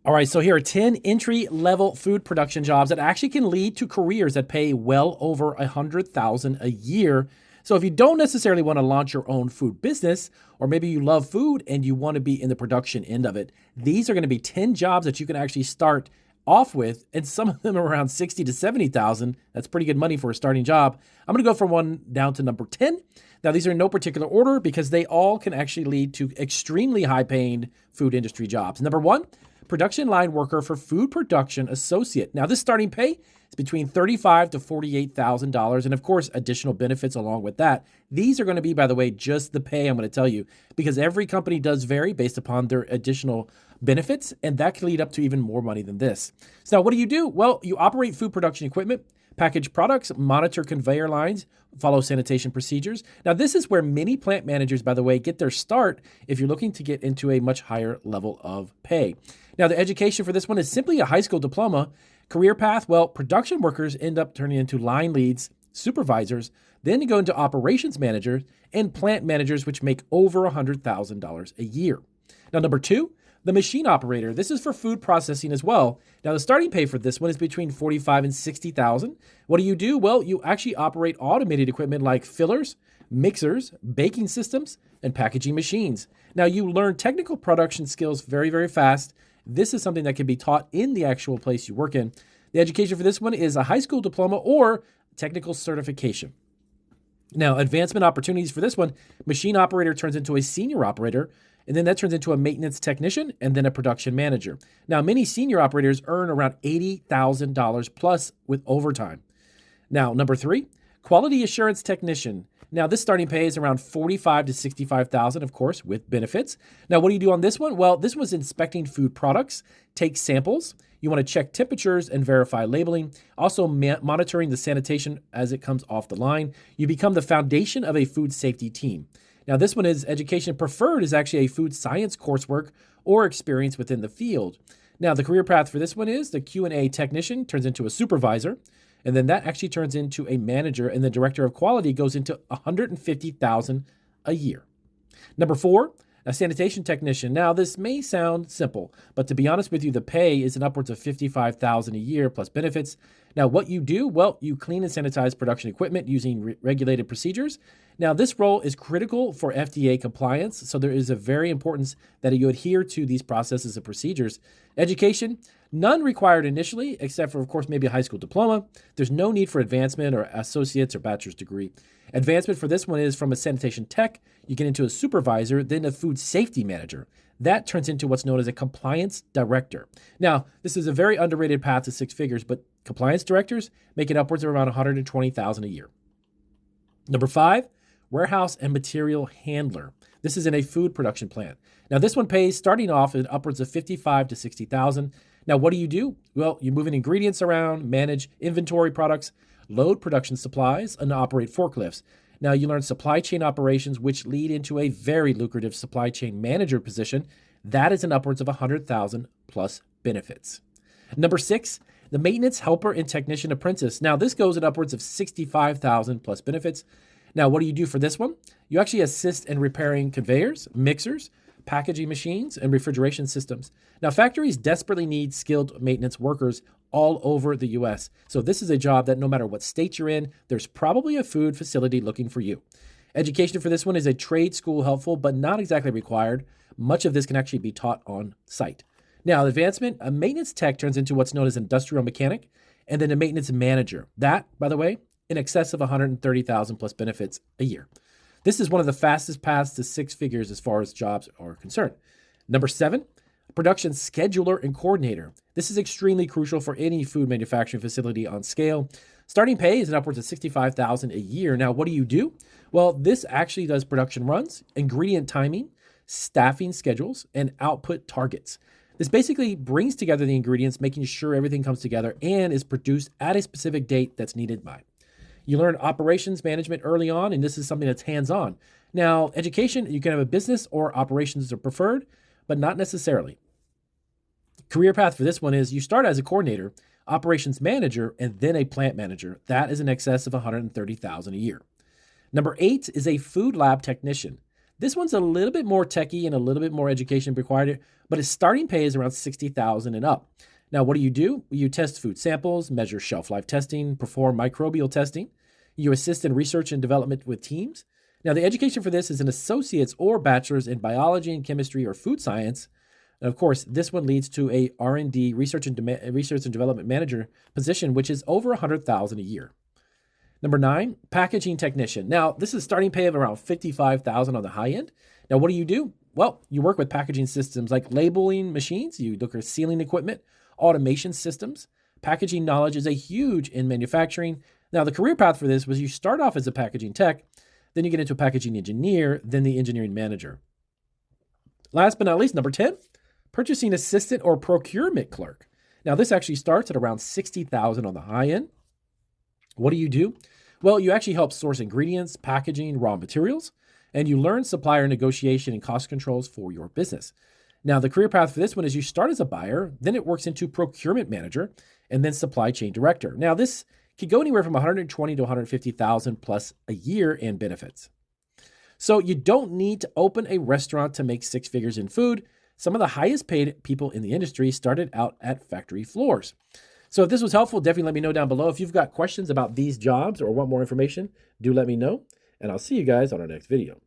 All right, so here are 10 entry-level food production jobs that actually can lead to careers that pay well over $100,000 a year. So if you don't necessarily want to launch your own food business, or maybe you love food and you want to be in the production end of it, these are going to be 10 jobs that you can actually start off with, and some of them are around 60 to 70,000. That's pretty good money for a starting job. I'm going to go from one down to number 10. Now, these are in no particular order because they all can actually lead to extremely high-paying food industry jobs. Number one, production line worker for food production associate. Now, this starting pay is between $35,000 to $48,000, and of course, additional benefits along with that. These are going to be, by the way, just the pay I'm going to tell you, because every company does vary based upon their additional benefits, and that can lead up to even more money than this. So now, what do? Well, you operate food production equipment, package products, monitor conveyor lines, follow sanitation procedures. Now, this is where many plant managers, by the way, get their start if you're looking to get into a much higher level of pay. Now, the education for this one is simply a high school diploma. Career path, well, production workers end up turning into line leads, supervisors, then you go into operations managers and plant managers, which make over $100,000 a year. Now, number two, the machine operator. This is for food processing as well. Now, the starting pay for this one is between $45,000 and $60,000. What do? Well, you actually operate automated equipment like fillers, mixers, baking systems, and packaging machines. Now, you learn technical production skills very, very fast. This is something that can be taught in the actual place you work in. The education for this one is a high school diploma or technical certification. Now, advancement opportunities for this one, machine operator turns into a senior operator, and then that turns into a maintenance technician and then a production manager. Now, many senior operators earn around $80,000 plus with overtime. Now, number three, quality assurance technician. Now, this starting pay is around $45,000 to $65,000, of course, with benefits. Now, what do you do on this one? Well, this was inspecting food products, take samples. You want to check temperatures and verify labeling. Also, monitoring the sanitation as it comes off the line. You become the foundation of a food safety team. Now, this one is education preferred is actually a food science coursework or experience within the field. Now, the career path for this one is the Q&A technician turns into a supervisor, and then that actually turns into a manager, and the director of quality goes into $150,000 a year. Number four, a sanitation technician. Now, this may sound simple, but to be honest with you, the pay is an upwards of $55,000 a year plus benefits. Now, what you do? Well, you clean and sanitize production equipment using regulated procedures. Now, this role is critical for FDA compliance, so there is a very importance that you adhere to these processes and procedures. Education, none required initially, except for, of course, maybe a high school diploma. There's no need for advancement or associate's or bachelor's degree. Advancement for this one is from a sanitation tech, you get into a supervisor, then a food safety manager. That turns into what's known as a compliance director. Now, this is a very underrated path to six figures, but compliance directors make it upwards of around $120,000 a year. Number five, warehouse and material handler. This is in a food production plant. Now, this one pays starting off at upwards of $55,000 to $60,000. Now, what do? Well, you move ingredients around, manage inventory products, load production supplies, and operate forklifts. Now, you learn supply chain operations, which lead into a very lucrative supply chain manager position. That is an upwards of $100,000 plus benefits. Number six, the maintenance helper and technician apprentice. Now, this goes at upwards of $65,000 plus benefits. Now, what do for this one? You actually assist in repairing conveyors, mixers, packaging machines, and refrigeration systems. Now, factories desperately need skilled maintenance workers all over the U.S. So this is a job that no matter what state you're in, there's probably a food facility looking for you. Education for this one is a trade school helpful, but not exactly required. Much of this can actually be taught on site. Now, advancement, a maintenance tech turns into what's known as industrial mechanic, and then a maintenance manager. That, by the way, in excess of $130,000 plus benefits a year. This is one of the fastest paths to six figures as far as jobs are concerned. Number seven, production scheduler and coordinator. This is extremely crucial for any food manufacturing facility on scale. Starting pay is upwards of $65,000 a year. Now, what do? Well, this actually does production runs, ingredient timing, staffing schedules, and output targets. This basically brings together the ingredients, making sure everything comes together and is produced at a specific date that's needed by. You learn operations management early on, and this is something that's hands-on. Now, education, you can have a business or operations are preferred, but not necessarily. Career path for this one is you start as a coordinator, operations manager, and then a plant manager. That is in excess of $130,000 a year. Number eight is a food lab technician. This one's a little bit more techy and a little bit more education required, but its starting pay is around $60,000 and up. Now, what do? You test food samples, measure shelf life testing, perform microbial testing. You assist in research and development with teams. Now, the education for this is an associate's or bachelor's in biology and chemistry or food science. And of course, this one leads to a R&D, research and development manager position, which is over $100,000 a year. Number 9, packaging technician. Now, this is starting pay of around $55,000 on the high end. Now, what do? Well, you work with packaging systems like labeling machines, you look at sealing equipment, automation systems. Packaging knowledge is a huge in manufacturing. Now, the career path for this was you start off as a packaging tech, then you get into a packaging engineer, then the engineering manager. Last but not least, number 10, purchasing assistant or procurement clerk. Now, this actually starts at around $60,000 on the high end. What do? Well, you actually help source ingredients, packaging, raw materials, and you learn supplier negotiation and cost controls for your business. Now, the career path for this one is you start as a buyer, then it works into procurement manager, and then supply chain director. Now, this could go anywhere from $120,000 to $150,000 plus a year in benefits. So you don't need to open a restaurant to make six figures in food. Some of the highest paid people in the industry started out at factory floors. So if this was helpful, definitely let me know down below. If you've got questions about these jobs or want more information, do let me know. And I'll see you guys on our next video.